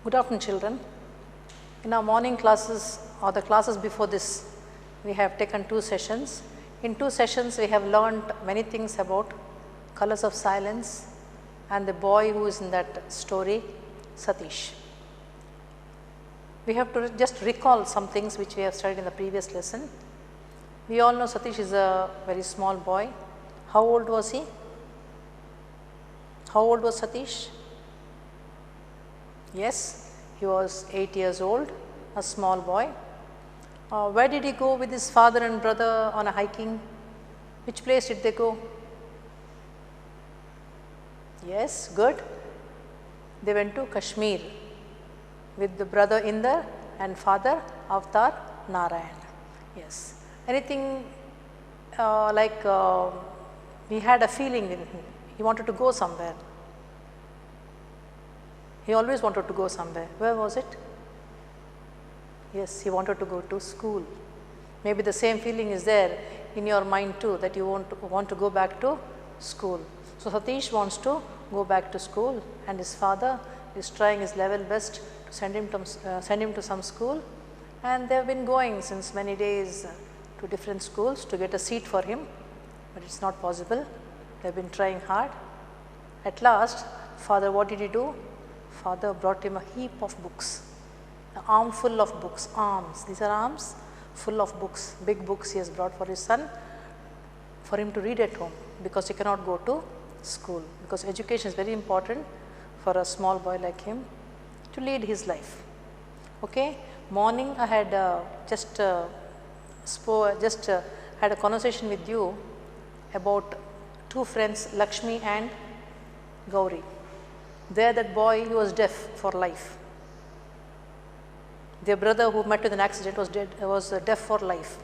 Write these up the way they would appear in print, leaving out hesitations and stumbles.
Good afternoon, children. In our morning classes or the classes before this, we have taken 2 sessions. In 2 sessions, we have learned many things about colors of silence and the boy who is in that story, Satish. We have to just recall some things which we have studied in the previous lesson. We all know Satish is a very small boy. How old was he? How old was Satish? Yes, he was 8 years old, a small boy. Where did he go with his father and brother on a hiking? Which place did they go? Yes, good. They went to Kashmir with the brother Inder and father Avatar Narayan. Yes. Anything he had a feeling in him. He wanted to go somewhere. He always wanted to go somewhere. Where was it? Yes, he wanted to go to school. Maybe the same feeling is there in your mind too, that you want to go back to school. So Satish wants to go back to school, and his father is trying his level best to send him to some school, and they have been going since many days to different schools to get a seat for him, but it's not possible. They have been trying hard. At last, father, what did he do? Father brought him a heap of books, an armful of books, arms. These are arms full of books, big books he has brought for his son for him to read at home, because he cannot go to school, because education is very important for a small boy like him to lead his life. Okay, morning I had just had a conversation with you about 2 friends, Lakshmi and Gauri. There that boy, he was deaf for life. Their brother who met with an accident was deaf for life.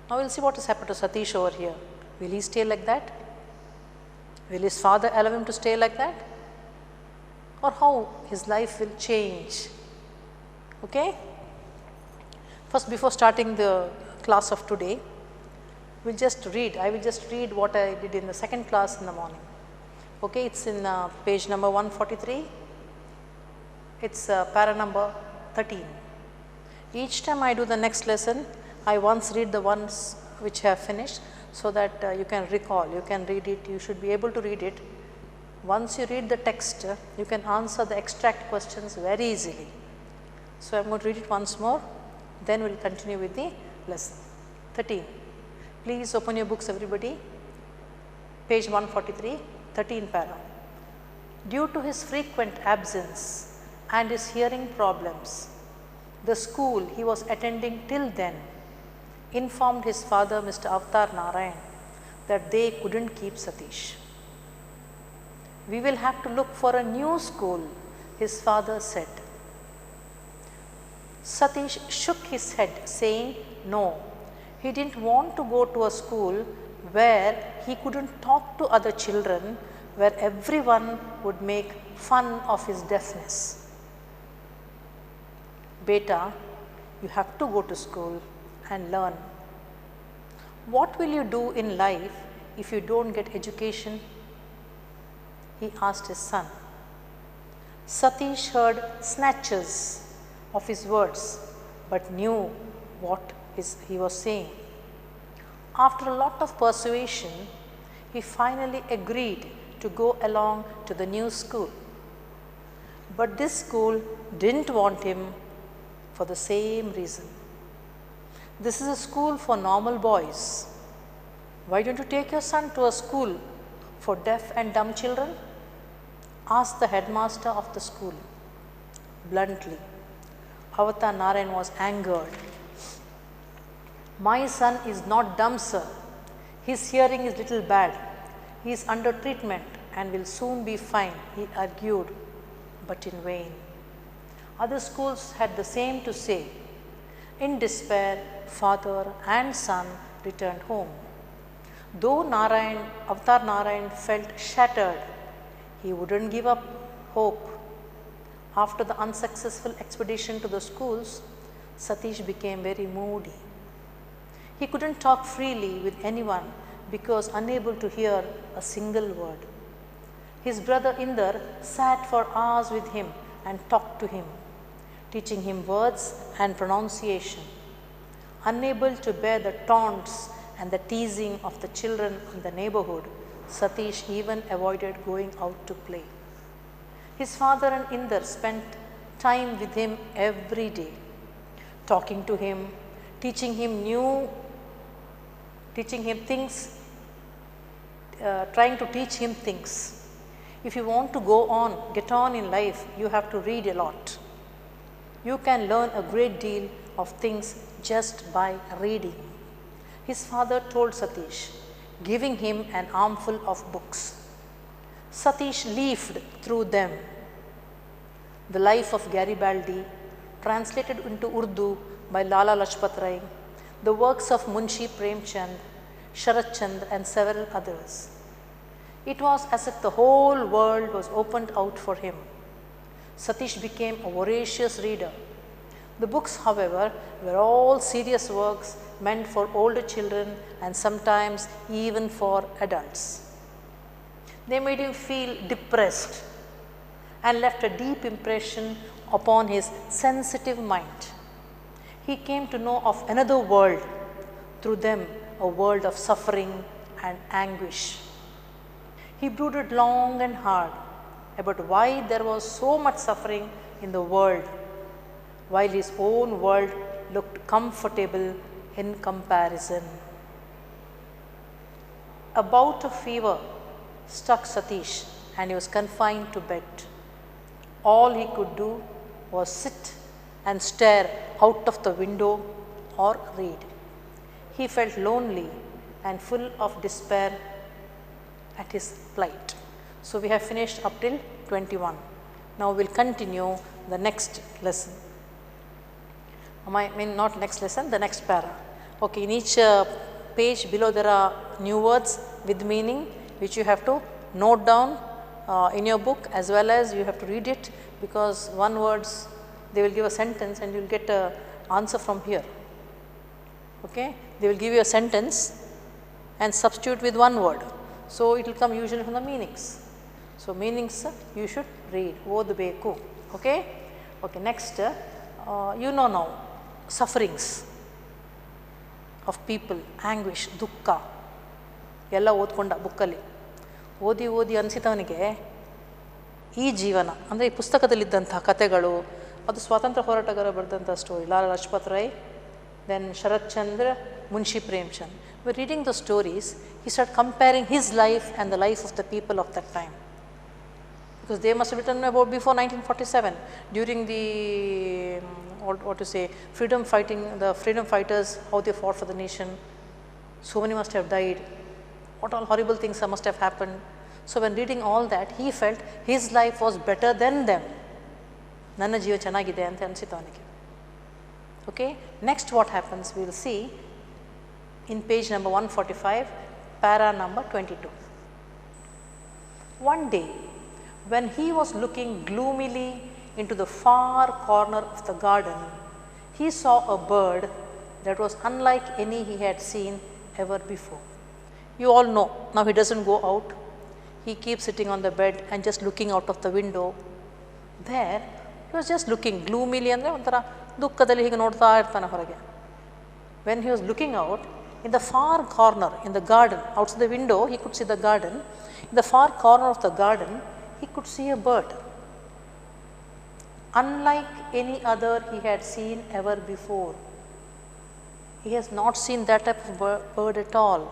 Now we will see what has happened to Satish over here. Will he stay like that? Will his father allow him to stay like that? Or how his life will change? Okay? First, before starting the class of today, I will just read what I did in the second class in the morning. Okay, it's in page number 143. It's para number 13. Each time I do the next lesson, I once read the ones which have finished, so that you can recall, you can read it, you should be able to read it. Once you read the text, you can answer the extract questions very easily. So I am going to read it once more, then we will continue with the lesson. 13. Please open your books, everybody. Page 143, 13 para. Due to his frequent absence and his hearing problems, the school he was attending till then informed his father, Mr. Avatar Narayan, that they couldn't keep Satish. We will have to look for a new school, his father said. Satish shook his head, saying no, he didn't want to go to a school where he couldn't talk to other children, where everyone would make fun of his deafness. Beta, you have to go to school and learn. What will you do in life if you don't get education? He asked his son. Satish heard snatches of his words, but knew what he was saying. After a lot of persuasion, he finally agreed to go along to the new school. But this school didn't want him for the same reason. This is a school for normal boys. Why don't you take your son to a school for deaf and dumb children? Asked the headmaster of the school bluntly. Avatar Narayan was angered. My son is not dumb, sir. His hearing is little bad. He is under treatment and will soon be fine, he argued, but in vain. Other schools had the same to say. In despair, father and son returned home. Though Avatar Narayan felt shattered, he wouldn't give up hope. After the unsuccessful expedition to the schools, Satish became very moody. He couldn't talk freely with anyone because unable to hear a single word. His brother Inder sat for hours with him and talked to him, teaching him words and pronunciation. Unable to bear the taunts and the teasing of the children in the neighborhood, Satish even avoided going out to play. His father and Inder spent time with him every day, talking to him, teaching him things, trying to teach him things. If you want to get on in life, you have to read a lot. You can learn a great deal of things just by reading. His father told Satish, giving him an armful of books. Satish leafed through them. The Life of Garibaldi, translated into Urdu by Lala Lajpat Rai, the works of Munshi Premchand, Sharat Chand and several others. It was as if the whole world was opened out for him. Satish became a voracious reader. The books, however, were all serious works meant for older children and sometimes even for adults. They made him feel depressed and left a deep impression upon his sensitive mind. He came to know of another world, through them a world of suffering and anguish. He brooded long and hard about why there was so much suffering in the world, while his own world looked comfortable in comparison. A bout of fever struck Satish and he was confined to bed. All he could do was sit and stare out of the window or read. He felt lonely and full of despair at his plight. So, we have finished up till 21. Now, we will continue the next lesson. Not next lesson, the next para. Okay, in each page below there are new words with meaning which you have to note down in your book, as well as you have to read it, because one words they will give a sentence and you will get a answer from here. Okay? They will give you a sentence and substitute with one word. So, it will come usually from the meanings. So, meanings you should read, ಓದಬೇಕು. Okay? Okay, next you know now sufferings of people, anguish, ದುಃಖ ಎಲ್ಲ ಓದ್ಕೊಂಡ ಬುಕ್ಕಲ್ಲಿ ಓದಿ ಅನಿಸಿದವನಿಗೆ ಈ ಜೀವನ ಅಂದರೆ ಈ ಪುಸ್ತಕದಲ್ಲಿದ್ದಂಥ ಕಥೆಗಳು, ಅದು ಸ್ವಾತಂತ್ರ್ಯ ಹೋರಾಟಗಾರ ಬರೆದಂಥ story, Lala Lajpat Rai, then Sharat Chandra, Munshi Premchand. By reading the stories, he started comparing his life and the life of the people of that time, because they must have written about before 1947, during the what to say, freedom fighting, the freedom fighters, how they fought for the nation. So many must have died, what all horrible things must have happened. So, when reading all that, he felt his life was better than them. ನನ್ನ ಜೀವ ಚೆನ್ನಾಗಿದೆ ಅಂತ ಅನಿಸಿತು ಅವನಿಗೆ. Okay. Next what happens, we will see in page number 145, para number 22. One day, when he was looking gloomily into the far corner of the garden, he saw a bird that was unlike any he had seen ever before. You all know, now he does not go out, he keeps sitting on the bed and just looking out of the window. There, he was just looking gloomily, ಅಂದರೆ ಒಂಥರ ದುಃಖದಲ್ಲಿ ಹೀಗೆ ನೋಡ್ತಾ ಇರ್ತಾನೆ ಹೊರಗೆ. When he was looking out, in the far corner, in the garden, outside the window, he could see the garden. In the far corner of the garden, he could see a bird, unlike any other he had seen ever before. He has not seen that type of bird at all.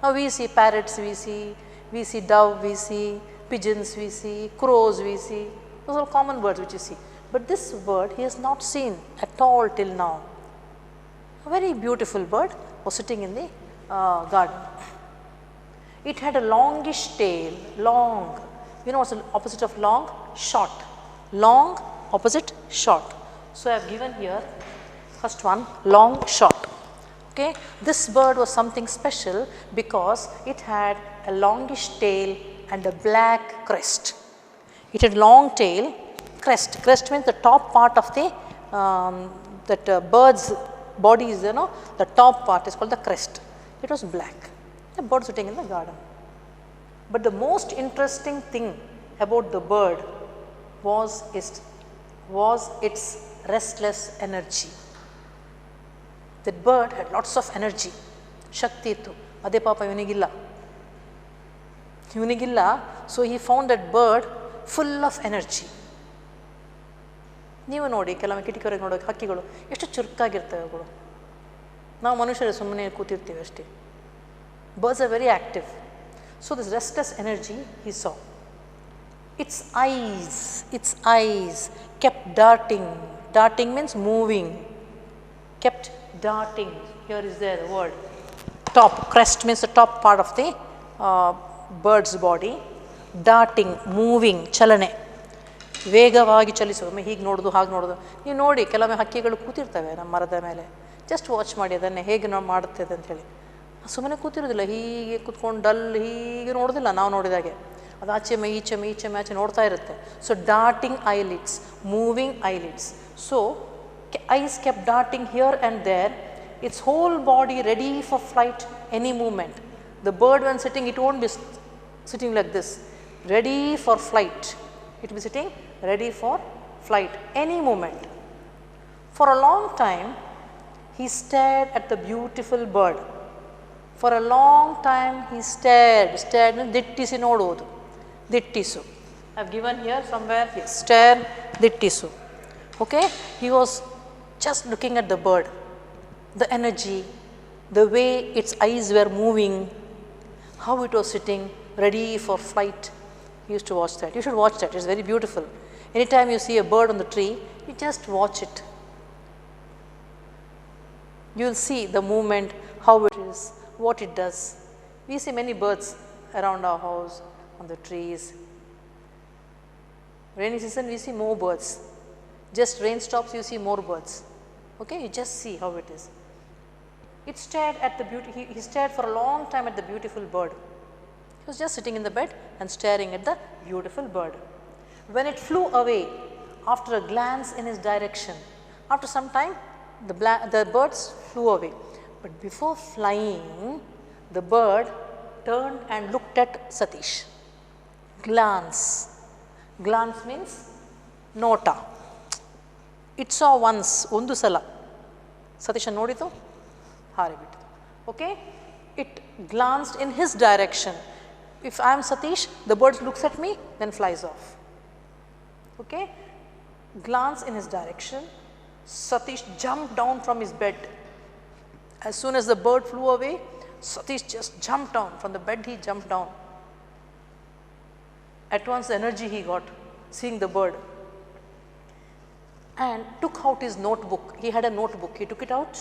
Now, we see parrots, we see dove, we see pigeons, we see crows, we see, those are common birds which you see. But this bird he has not seen at all till now. A very beautiful bird was sitting in the garden. It had a longish tail, long. You know what's the opposite of long? Short. Long, opposite, short. So, I have given here first one, long, short. Okay. This bird was something special because it had a longish tail and a black crest. It had long tail, crest. Crest means the top part of the bird's body is, the top part is called the crest. It was black. The bird sitting in the garden. But the most interesting thing about the bird was its was its restless energy. That bird had lots of energy, shakti ittu. Ade papa ivanigilla. So he found that bird full of energy. ನೀವು ನೋಡಿ ಕೆಲವೊಮ್ಮೆ ಕಿಟಕಿವರೆಗೆ ನೋಡೋಕೆ ಹಕ್ಕಿಗಳು ಎಷ್ಟು ಚುರುಕಾಗಿರ್ತವೆ ಅವುಗಳು. ನಾವು ಮನುಷ್ಯರು ಸುಮ್ಮನೆ ಕೂತಿರ್ತೀವಿ ಅಷ್ಟೇ. Birds are very active. So this restless energy he saw. Its eyes kept darting. Darting means moving. Kept darting. Here is there the word. Top, crest means the top part of the bird's body. Darting, moving, chalane. ವೇಗವಾಗಿ ಚಲಿಸೋದು. ಹೀಗೆ ನೋಡೋದು ಹಾಗೆ ನೋಡೋದು. ನೀವು ನೋಡಿ ಕೆಲವೊಮ್ಮೆ ಹಕ್ಕಿಗಳು ಕೂತಿರ್ತವೆ ನಮ್ಮ ಮರದ ಮೇಲೆ. ಜಸ್ಟ್ ವಾಚ್ ಮಾಡಿ ಅದನ್ನೇ ಹೇಗೆ ನಾವು ಮಾಡುತ್ತದೆ ಅಂತ ಹೇಳಿ. ಸುಮ್ಮನೆ ಕೂತಿರೋದಿಲ್ಲ, ಹೀಗೆ ಕೂತ್ಕೊಂಡು ಡಲ್ ಹೀಗೆ ನೋಡೋದಿಲ್ಲ ನಾವು ನೋಡಿದಾಗೆ. ಅದು ಆಚೆ ಈಚೆ ನೋಡ್ತಾ ಇರುತ್ತೆ. So darting eyelids, moving eyelids. So eyes kept darting here and there. Its whole body ready for flight any moment. The bird when sitting it won't be sitting like this. Ready for flight. It will be sitting ready for flight any moment. For a long time he stared at the beautiful bird. For a long time he stared means dittisi noduvodu. Dittisu I have given here somewhere. Yes, stare, dittisu. Okay, he was just looking at the bird, the energy, the way its eyes were moving, how it was sitting ready for flight. He used to watch that. You should watch that. It's very beautiful. Anytime you see a bird on the tree, you just watch it. You will see the movement, how it is, what it does. We see many birds around our house, on the trees. Rainy season, we see more birds. Just rain stops, you see more birds. Okay, you just see how it is. It stared at the beauty. He stared for a long time at the beautiful bird. He was just sitting in the bed and staring at the beautiful bird. When it flew away, after a glance in his direction, after some time the birds flew away. But before flying, the bird turned and looked at Satish. Glance. Glance means nota. It saw once, ಒಂದು ಸಲ Satish ನೋಡಿತು, ಹಾರಿಬಿಟ್ಟು. Okay, it glanced in his direction. If I am Satish, the bird looks at me, then flies off. Okay, glance in his direction. Satish jumped down from his bed. As soon as the bird flew away, Satish just jumped down from the bed. He jumped down. At once the energy he got seeing the bird, and took out his notebook. He had a notebook. He took it out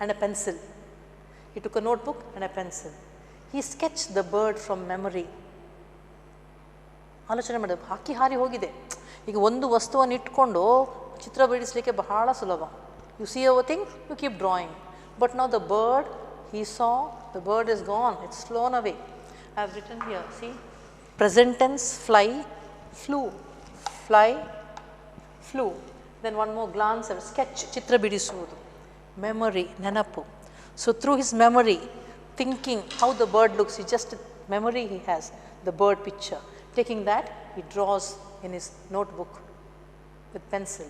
and a pencil. He took a notebook and a pencil. He sketched the bird from memory. ಆಲೋಚನೆ ಮಾಡಿದ, ಹಕ್ಕಿ ಹಾರಿ ಹೋಗಿದೆ. ಈಗ ಒಂದು ವಸ್ತುವನ್ನು ಇಟ್ಕೊಂಡು ಚಿತ್ರ ಬಿಡಿಸಲಿಕ್ಕೆ ಬಹಳ ಸುಲಭ. You see a thing, you keep drawing. But now the bird, he saw the bird is gone, it's flown away. I have written here, see, present tense, fly, flew, fly, flew. Then one more glance, sketch, chitra bidisuvudu, memory, nenapu. So through his memory, thinking how the bird looks, he just memory he has, the bird picture. Taking that, he draws in his notebook with pencil.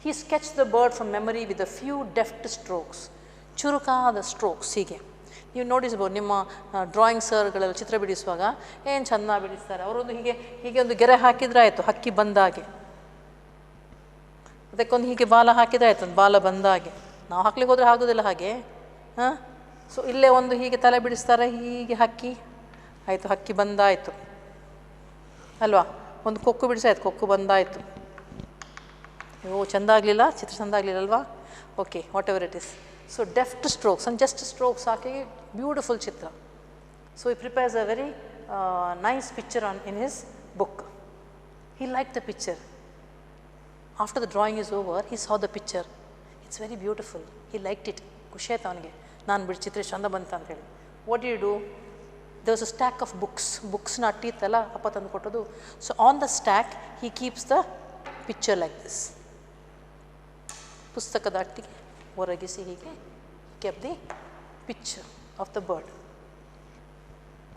He sketched the bird from memory with a few deft strokes. ಚುರುಕಾದ strokes. ಹೀಗೆ ನೀವು ನೋಡಿಸ್ಬೋದು ನಿಮ್ಮ drawing ಸರ್ಗಳಲ್ಲಿ ಚಿತ್ರ ಬಿಡಿಸುವಾಗ ಏನು ಚೆಂದ ಬಿಡಿಸ್ತಾರೆ. ಅವರೊಂದು ಹೀಗೆ ಒಂದು ಗೆರೆ ಹಾಕಿದ್ರೆ ಆಯಿತು, ಹಕ್ಕಿ ಬಂದಾಗೆ. ಅದಕ್ಕೊಂದು ಹೀಗೆ ಬಾಲ ಹಾಕಿದ್ರೆ ಆಯಿತು, ಒಂದು ಬಾಲ ಬಂದಾಗೆ. ನಾವು ಹಾಕ್ಲಿಕ್ಕೆ ಹೋದರೆ ಆಗೋದಿಲ್ಲ ಹಾಗೆ. ಹಾಂ, ಸೊ ಇಲ್ಲೇ ಒಂದು ಹೀಗೆ ತಲೆ ಬಿಡಿಸ್ತಾರೆ, ಹೀಗೆ ಹಕ್ಕಿ ಆಯಿತು, ಹಕ್ಕಿ ಬಂದಾಯಿತು ಅಲ್ವಾ. ಒಂದು ಕೊಕ್ಕು ಬಿಡಿಸಾಯ್ತು, ಕೊಕ್ಕು ಬಂದಾಯಿತು. ಓ ಚೆಂದ ಆಗಲಿಲ್ಲ, ಚಿತ್ರ ಚೆಂದ ಆಗಲಿಲ್ಲ ಅಲ್ವಾ. Okay, what ever it is. So deft strokes and just strokes hockey beautiful chitra. So he prepares a very nice picture in his book. He liked the picture. After the drawing is over, he saw the picture. It's very beautiful. He liked it. ಖುಷಿ ಆಯ್ತು ಅವನಿಗೆ, ನಾನು ಬಿಡಿ ಚಿತ್ರ ಚಂದ ಬಂತ ಅಂತ ಹೇಳಿ. What do you do? There was a stack of books. ಬುಕ್ಸ್ನ ಅಟ್ಟಿತ್ತಲ್ಲ ಅಪ್ಪ ತಂದು ಕೊಟ್ಟದು. So on the stack he keeps the picture like this. ಪುಸ್ತಕದ ಅಟ್ಟಿಗೆ ಹೊರಗಿಸಿ ಹೀಗೆ kept the picture of the bird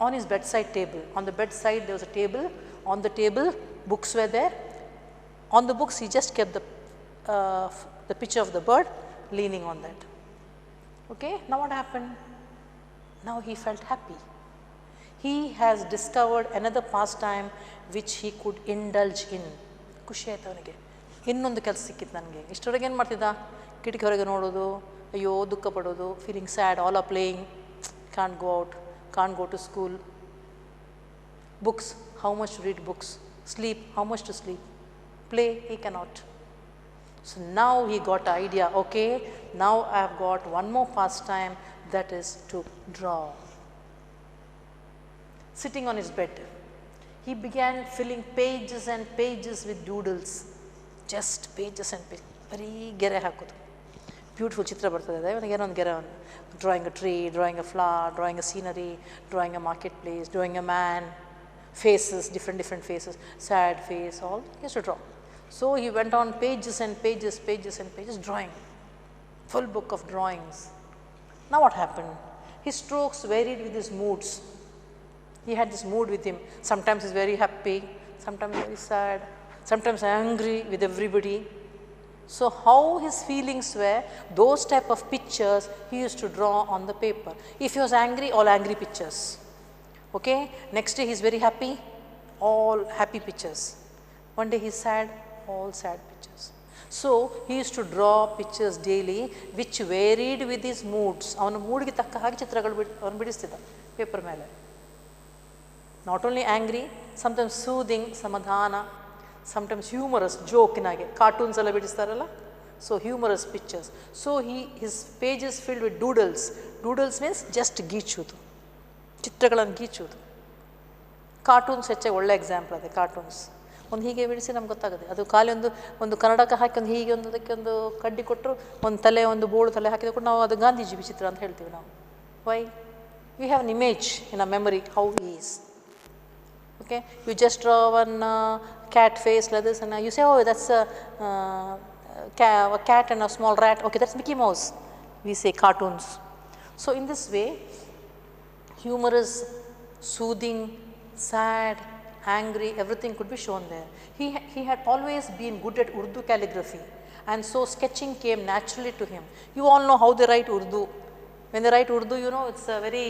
on his bedside table. On the bedside there was a table. On the table books were there. On the books he just kept the picture of the bird leaning on that. Okay, now what happened? Now he felt happy. He has discovered another pastime which he could indulge in. ಖುಷಿ ಆಯ್ತು ಅವನಿಗೆ, ಇನ್ನೊಂದು ಕೆಲಸ ಸಿಕ್ಕಿತ್ತು ನನಗೆ. ಇಷ್ಟೊಳಗೆ ಏನು ಮಾಡ್ತಿದ್ದ, ಕಿಟಕಿ ಹೊರಗೆ ನೋಡೋದು, ಅಯ್ಯೋ ದುಃಖ ಪಡೋದು, feeling sad, all are playing, can't go out, can't go to school. Books, how much to read books? Sleep, how much to sleep? Play, he cannot. So now he got an idea, okay, now I have got one more pastime, that is to draw. Sitting on his bed, he began filling pages and pages with doodles, just pages and pages, ಬರೀ ಗೆರೆ ಹಾಕೋದು. Beautiful ಚಿತ್ರ ಬರ್ತದೆ ಅವನಿಗೆ, ಏನೋ ಒಂದು ಗೆರೆ, drawing a tree, drawing a flower, drawing a scenery, drawing a marketplace, drawing a man, faces, different faces, sad face, all he has to draw. So he went on pages and pages, pages and pages drawing, full book of drawings. Now what happened? His strokes varied with his moods. He had this mood with him. Sometimes he's very happy, sometimes very sad, sometimes angry with everybody. So how his feelings were, those type of pictures he used to draw on the paper. If he was angry, all angry pictures. Okay, next day he is very happy, all happy pictures. One day he is sad, all sad pictures. So he used to draw pictures daily which varied with his moods. ಅವನ ಮೂಡ್ಗೆ ತಕ್ಕ ಹಾಗೆ ಚಿತ್ರಗಳು ಅವನು ಬಿಡಿಸ್ತಿದ್ದ paper ಮೇಲೆ. Not only angry, sometimes soothing, samadhana, sometimes humorous, joke-ನಾಗೆ, cartoons ಎಲ್ಲ ಬಿಡಿಸ್ತಾರಲ್ಲ, so humorous pictures. So his pages filled with doodles. Doodles means just ಗೀಚುವುದು, ಚಿತ್ರಗಳನ್ನು ಗೀಚುವುದು. Cartoons ಹೆಚ್ಚಾಗಿ ಒಳ್ಳೆ ಎಕ್ಸಾಂಪಲ್ ಅದೇ. ಕಾರ್ಟೂನ್ಸ್ ಒಂದು ಹೀಗೆ ಬಿಡಿಸಿ ನಮ್ಗೆ ಗೊತ್ತಾಗುತ್ತೆ, ಅದು ಖಾಲಿ ಒಂದು ಕನ್ನಡಕ್ಕೆ ಹಾಕಿ ಒಂದು ಹೀಗೆ ಒಂದು ಅದಕ್ಕೆ ಒಂದು ಕಡ್ಡಿ ಕೊಟ್ಟರು, ಒಂದು ತಲೆ, ಒಂದು ಬೋಳು ತಲೆ ಹಾಕಿದ ಕೂಡ ನಾವು ಅದು ಗಾಂಧೀಜಿ ಚಿತ್ರ ಅಂತ ಹೇಳ್ತೀವಿ ನಾವು. Why? We have an image in a memory how he is. Okay, you just draw one cat face like this and you say, oh, that's a cat and a small rat. Okay, that's Mickey Mouse. We say cartoons. So in this way, humorous, soothing, sad, angry, everything could be shown there. He had always been good at Urdu calligraphy, and so sketching came naturally to him. You all know how they write Urdu. When they write Urdu, you know, it's a very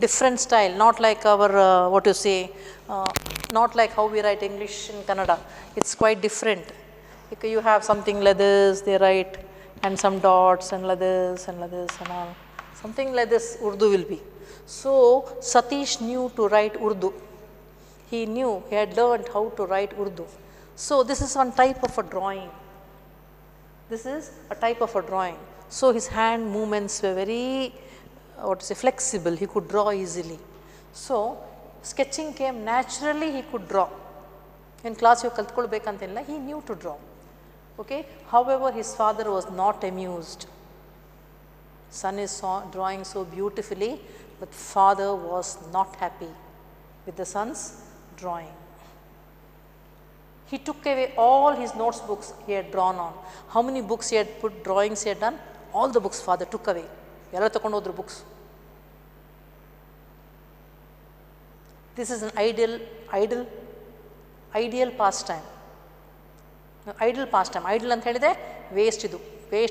different style, not like our, what you say, not like how we write English in Kannada. It's quite different. You have something like this, they write, and some dots and like this and all. Something like this Urdu will be. So Satish knew to write Urdu. He knew, he had learned how to write Urdu. So this is one type of a drawing. This is a type of a drawing. So his hand movements were very, what to say, flexible. He could draw easily. So sketching came naturally. He could draw. In class you kaltkolbekantilla, he knew to draw. Okay. However, his father was not amused. Son is drawing so beautifully, but father was not happy with the son's drawing. He took away all his notes books he had drawn on. How many books he had put, drawings he had done? All the books father took away. Yalla takondu hodru books. This is an ideal pastime. Idle pastime. Idle ಅಂತ ಹೇಳಿದ್ರೆ waste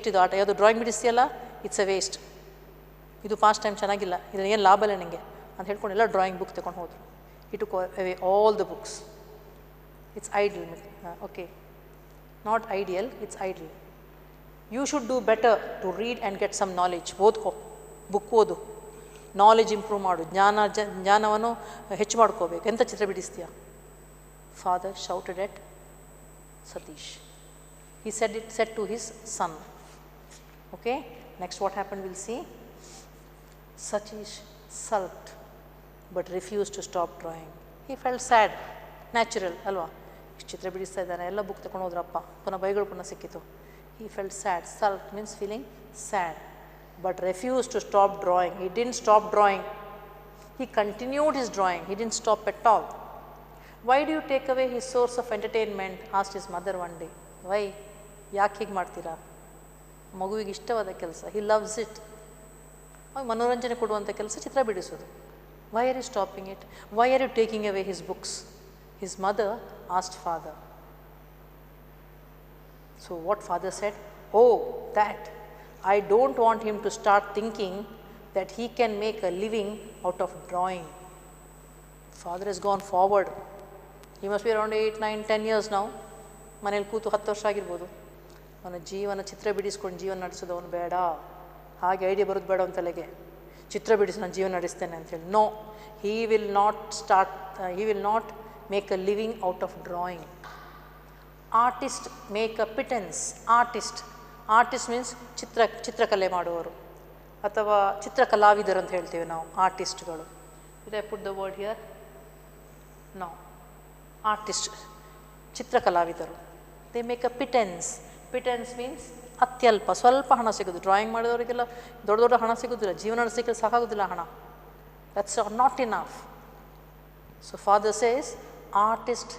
ಇದು ಆಟ. ಯಾವುದು drawing ಬಿಡಿಸ್ತೀಯಲ್ಲ, it's A waste. ಇದು past time ಚೆನ್ನಾಗಿಲ್ಲ, ಇದರ ಏನು ಲಾಭ ಇಲ್ಲ ನನಗೆ ಅಂತ ಹೇಳ್ಕೊಂಡು ಎಲ್ಲ ಡ್ರಾಯಿಂಗ್ ಬುಕ್ ತಗೊಂಡು ಹೋದರು. He took away all the books. It's idle. Okay. Not ideal, it's idle. You should do better to read and get some knowledge. ಓದ್ಕೋ, ಬುಕ್ ಓದು, ನಾಲೆಜ್ ಇಂಪ್ರೂವ್ ಮಾಡು, ಜ್ಞಾನವನ್ನು ಹೆಚ್ಚು ಮಾಡ್ಕೋಬೇಕು. ಎಂಥ ಚಿತ್ರ ಬಿಡಿಸ್ತೀಯ? Father shouted at Satish. He said to his son. Okay. Next what happened we'll see. Satish sulked but refused to stop drawing. He felt sad. Natural ಅಲ್ವಾ? ಇಷ್ಟು ಚಿತ್ರ ಬಿಡಿಸ್ತಾ ಇದ್ದಾನೆ, ಎಲ್ಲ ಬುಕ್ ತಗೊಂಡು ಹೋದ್ರಪ್ಪ, ಪುನಃ ಬೈಗಳು ಪುನಃ ಸಿಕ್ಕಿತು. He felt sad. Sulk means feeling sad, but refused to stop drawing. He didn't stop drawing. He continued his drawing. He didn't stop at all. Why do you take away his source of entertainment? Asked his mother one day. Why? ಯಾಕೆ ಹೀಗೆ ಮಾಡ್ತೀರಾ? ಮಗುವಿಗೆ ಇಷ್ಟವಾದ ಕೆಲಸ, he loves it. ಮನೋರಂಜನೆ ಕೊಡುವಂಥ ಕೆಲಸ ಚಿತ್ರ ಬಿಡಿಸೋದು. Why are you stopping it? Why are you taking away his books? His mother asked father. So what father said, oh that, I don't want him to start thinking that he can make a living out of drawing. Father has gone forward. He must be around 8, 9, 10 years now. ಮನೇಲಿ ಕೂತು 10 ವರ್ಷ ಆಗಿರ್ಬೋದು. ಅವನ ಜೀವನ ಚಿತ್ರ ಬಿಡಿಸ್ಕೊಂಡು ಜೀವನ ನಡೆಸೋದು ಅವನು ಬೇಡ, ಹಾಗೆ ಐಡಿಯಾ ಬರೋದು ಬೇಡ ಅವನ ತಲೆಗೆ. ಚಿತ್ರ ಬಿಡಿಸಿ ನಾನು ಜೀವನ ನಡೆಸ್ತೇನೆ ಅಂತೇಳಿ. No, he will not make a living out of drawing. Artist make a pittance. Artist means ಚಿತ್ರಕಲೆ ಮಾಡುವವರು ಅಥವಾ ಚಿತ್ರಕಲಾವಿದರು ಅಂತ ಹೇಳ್ತೀವಿ ನಾವು, ಆರ್ಟಿಸ್ಟ್ಗಳು. Did I put the word here? No. Artist, ಚಿತ್ರಕಲಾವಿದರು. They make a pittance. Pittance means ಅತ್ಯಲ್ಪ, ಸ್ವಲ್ಪ ಹಣ ಸಿಗೋದು. ಡ್ರಾಯಿಂಗ್ ಮಾಡಿದವರಿಗೆಲ್ಲ ದೊಡ್ಡ ದೊಡ್ಡ ಹಣ ಸಿಗೋದಿಲ್ಲ, ಜೀವನ ನಡೆಸಲಿಕ್ಕೆ ಸಾಕಾಗೋದಿಲ್ಲ ಹಣ. That's not enough. So father says, artist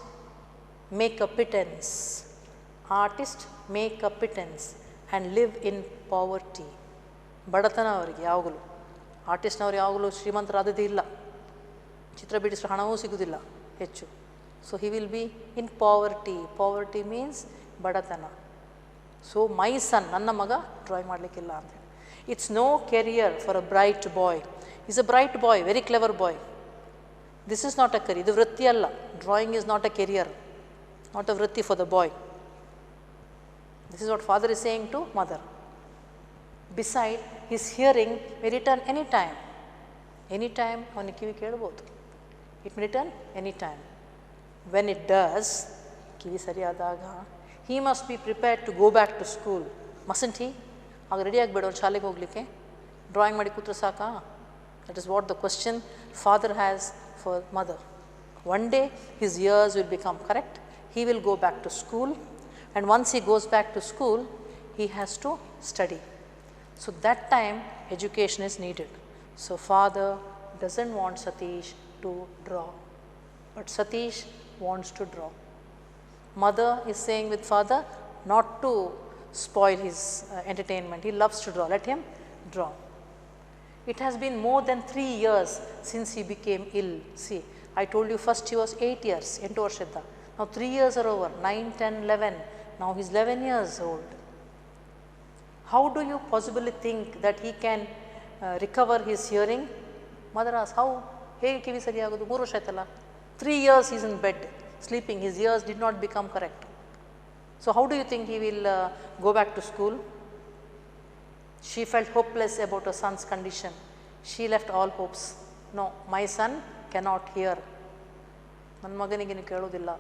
make a pittance. Artist make a pittance and live in poverty. ಬಡತನ ಅವರಿಗೆ ಯಾವಾಗಲೂ. ಆರ್ಟಿಸ್ಟ್ನವ್ರು ಯಾವಾಗಲೂ ಶ್ರೀಮಂತರಾದದೇ ಇಲ್ಲ, ಚಿತ್ರ ಬಿಡಿಸೋ ಹಣವೂ ಸಿಗೋದಿಲ್ಲ ಹೆಚ್ಚು. So he will be in poverty. Poverty means ಬಡತನ. ಸೊ ಮೈ ಸನ್, ನನ್ನ ಮಗ ಡ್ರಾಯಿಂಗ್ ಮಾಡಲಿಕ್ಕಿಲ್ಲ ಅಂತೇಳಿ. It's no career for a bright boy. Is a bright boy, very clever boy. This is not a career. ಇದು ವೃತ್ತಿ ಅಲ್ಲ. Drawing is not a career, not a ವೃತ್ತಿ for the boy. This is what father is saying to mother. Beside, his hearing may return any time. Any time ಅವನ ಕಿವಿ ಕೇಳ್ಬೋದು. It may return any time. When it does, ಕಿವಿ ಸರಿಯಾದಾಗ, he must be prepared to go back to school. Mustn't he? ಆಗ ready ಆಗಬೇಡ ಅವ್ರು ಶಾಲೆಗೆ ಹೋಗಲಿಕ್ಕೆ. Drawing ಮಾಡಿ ಕೂತ್ರೆ ಸಾಕಾ? That is what the question father has for mother. One day his ears will become correct. He will go back to school. And once he goes back to school, he has to study. So that time education is needed. So father doesn't want Satish to draw, but Satish wants to draw. Mother is saying with father not to spoil his entertainment. He loves to draw. Let him draw. It has been more than 3 years since he became ill. See, I told you first he was 8 years, 8 ವರ್ಷದ. Now 3 years are over, 9, 10, 11. Now he is 11 years old. How do you possibly think that he can recover his hearing? Mother asks, how? ಹೇಗೆ ಕಿವಿ ಸರಿಯಾಗೋದು? 3 ವರ್ಷ ಆಯ್ತಲ್ಲ. 3 years he is in bed, sleeping. His ears did not become correct. So how do you think he will go back to school? She felt hopeless about her son's condition. She left all hopes. No, my son cannot hear. ನನ್ನ ಮಗನಿಗೆ ನೀವು ಕೇಳೋದಿಲ್ಲ.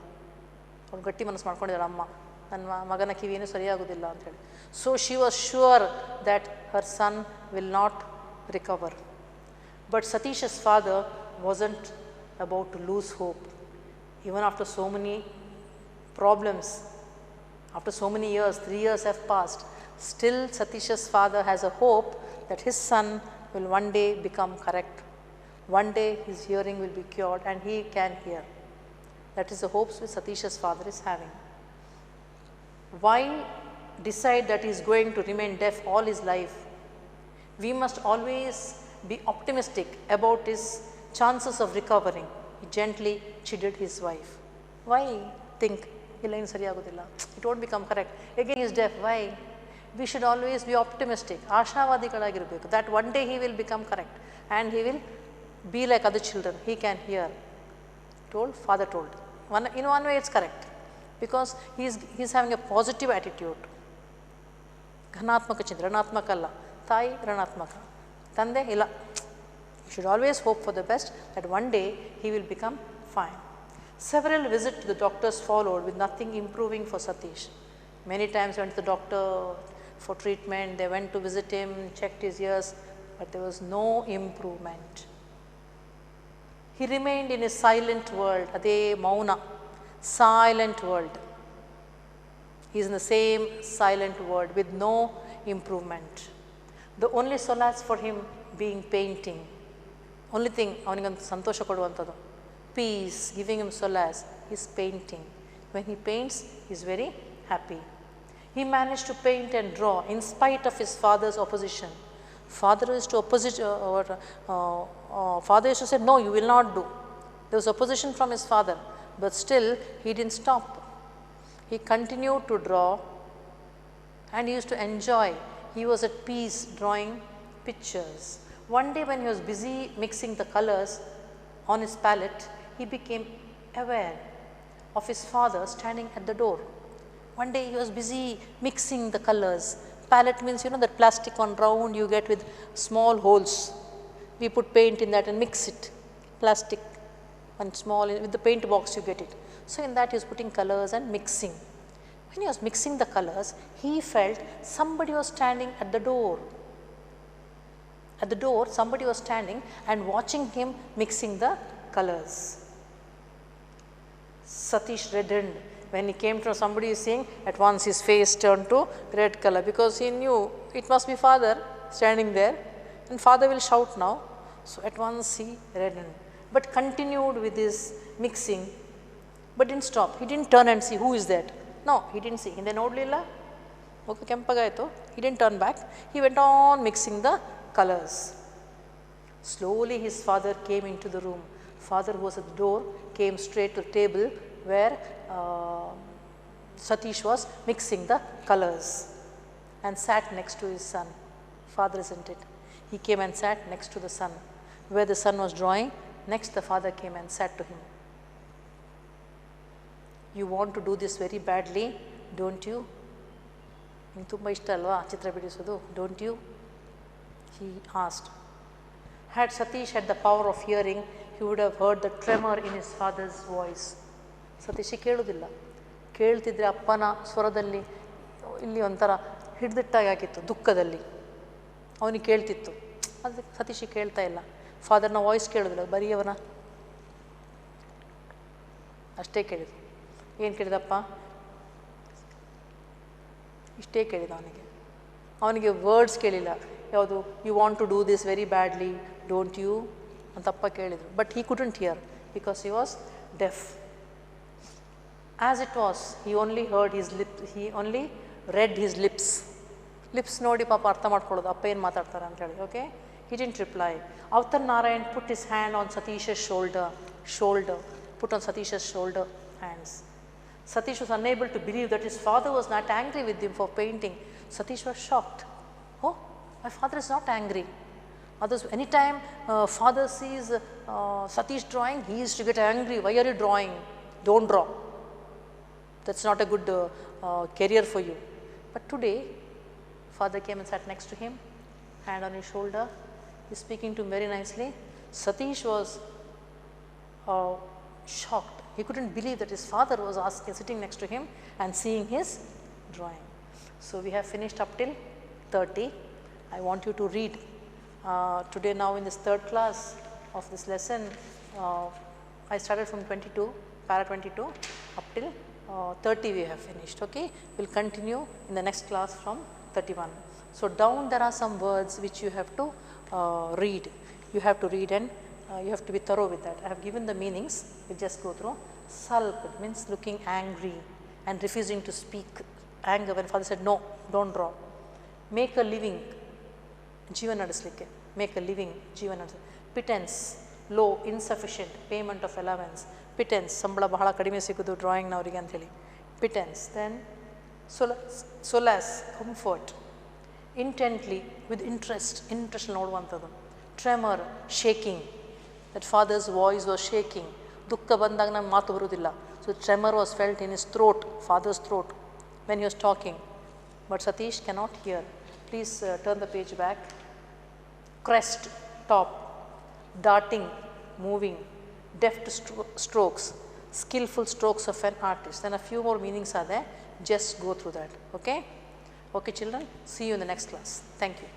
ಅವ್ರು ಗಟ್ಟಿ ಮನಸ್ಸು ಮಾಡ್ಕೊಂಡಿದ್ದಾರೆ ಅಮ್ಮ, ನನ್ನ ಮಗನ ಕಿವಿಯೂ ಸರಿಯಾಗೋದಿಲ್ಲ ಅಂಥೇಳಿ. So she was sure that her son will not recover. But Satish's father wasn't about to lose hope. Even after so many problems, after so many years, 3 years have passed, still Satish's father has a hope that his son will one day become correct. One day his hearing will be cured and he can hear. That is the hopes which Satish's father is having. Why decide that he is going to remain deaf all his life? We must always be optimistic about his chances of recovering. He gently chided his wife. Why think, illa in sariyagudilla, it won't become correct. Again he is deaf. Why? We should always be optimistic, ಆಶಾವಾದಿಗಳಾಗಿರಬೇಕು, that one day he will become correct and he will be like other children. He can hear. Father told. In one way it's correct, because he is having a positive attitude. ಘನಾತ್ಮಕ ಚಿಂತನೆ, ಋಣಾತ್ಮಕ ಅಲ್ಲ. ತಾಯಿ ಋಣಾತ್ಮಕ, ತಂದೆ ಇಲ್ಲ. You should always hope for the best, that one day he will become fine. Several visits to the doctors followed with nothing improving for Satish. Many times went to the doctor for treatment. They went to visit him, checked his ears, but there was no improvement. He remained in a silent world, ade mauna, silent world. He is in the same silent world with no improvement. The only solace for him being painting. Only thing avanigantu santosha koduvantadu, peace, giving him solace, is painting. When he paints, he is very happy. He managed to paint and draw in spite of his father's opposition. Father used to father used to say, no, you will not do. There was opposition from his father, but still he didn't stop. He continued to draw and he used to enjoy. He was at peace drawing pictures. One day when he was busy mixing the colors on his palette, he became aware of his father standing at the door. One day he was busy mixing the colors. Palette means, you know, that plastic one round you get with small holes. We put paint in that and mix it. Plastic one small, with the paint box you get it. So in that he was putting colors and mixing. When he was mixing the colors, he felt somebody was standing at the door. At the door, somebody was standing and watching him mixing the colors. Satish reddened. When he came to somebody is saying, at once his face turned to red color, because he knew it must be father standing there and father will shout now. So at once he reddened, but continued with his mixing, but didn't stop. He didn't turn and see who is that. No, he didn't see. Hinde nodlilla. Okay, kempagaito. He didn't turn back. He went on mixing the colors. Slowly his father came into the room. Father who was at the door came straight to the table where Satish was mixing the colors and sat next to his son. Father, isn't it? He came and sat next to the son. Where the son was drawing, next the father came and sat to him. You want to do this very badly, don't you? Don't you? He asked. Had Satish had the power of hearing, he would have heard the tremor in his father's voice. ಸತೀಶಿ ಕೇಳುವುದಿಲ್ಲ. ಕೇಳ್ತಿದ್ರೆ ಅಪ್ಪನ ಸ್ವರದಲ್ಲಿ ಇಲ್ಲಿ ಒಂಥರ ಹಿಡಿದಿಟ್ಟಾಗಿ ಆಗಿತ್ತು, ದುಃಖದಲ್ಲಿ ಅವನಿಗೆ ಕೇಳ್ತಿತ್ತು. ಅದು ಸತೀಶಿ ಕೇಳ್ತಾ ಇಲ್ಲ. ಫಾದರ್ನ ವಾಯ್ಸ್ ಕೇಳೋದಿಲ್ಲ, ಬರೀ ಅವನ ಅಷ್ಟೇ ಕೇಳಿದ. ಏನು ಕೇಳಿದಪ್ಪ? ಇಷ್ಟೇ ಕೇಳಿದ ಅವನಿಗೆ ವರ್ಡ್ಸ್ ಕೇಳಿಲ್ಲ. ಯಾವುದು you want to do this very badly, don't you ಅಂತಪ್ಪ ಕೇಳಿದರು. But he couldn't hear because he was deaf. As it was, he only heard his lips, he only read his lips. Lips ನೋಡಿ ಪಾಪ ಅರ್ಥ ಮಾಡ್ಕೊಳ್ಳೋದು ಅಪ್ಪ ಏನು ಮಾತಾಡ್ತಾರೆ ಅಂತ ಹೇಳಿ. Okay, he didn't reply. Avatar Narayan put his hand on Satish's shoulder, put on Satish's shoulder hands. Satish was unable to believe that his father was not angry with him for painting. Satish was shocked. Oh, my father is not angry. Others, anytime father sees Satish drawing, he is to get angry. Why are you drawing? Don't draw. That's not a good career for you. But today, father came and sat next to him, hand on his shoulder. He is speaking to him very nicely. Satish was shocked. He couldn't believe that his father was sitting next to him and seeing his drawing. So we have finished up till 30. I want you to read today. Now in this third class of this lesson, I started from 22, para 22 up till 30 we have finished. Okay, we will continue in the next class from 31. So down there are some words which you have to read. You have to read and you have to be thorough with that. I have given the meanings. We just go through. Sulk means looking angry and refusing to speak. Anger when father said no, don't draw. Make a living. Jeevan nadaslike. Make a living. Jeevan nadaslike. Pittance, low, insufficient, payment of allowance. Pittance, ಸಂಬಳ ಬಹಳ ಕಡಿಮೆ ಸಿಗೋದು ಡ್ರಾಯಿಂಗ್ನವರಿಗೆ ಅಂಥೇಳಿ. Pittance. Then solace, comfort. Intently, with interest ನೋಡುವಂಥದ್ದು. Tremor, shaking. That father's voice was shaking. ದುಃಖ ಬಂದಾಗ ನಮ್ಮ ಮಾತು ಬರುವುದಿಲ್ಲ. So tremor was felt in his throat, father's throat, when he was talking. But Satish cannot hear. Please turn the page back. Crest, top. Darting, moving. Deft strokes, skillful strokes of an artist. Then a few more meanings are there. Just go through that. Okay? Okay children, see you in the next class. Thank you.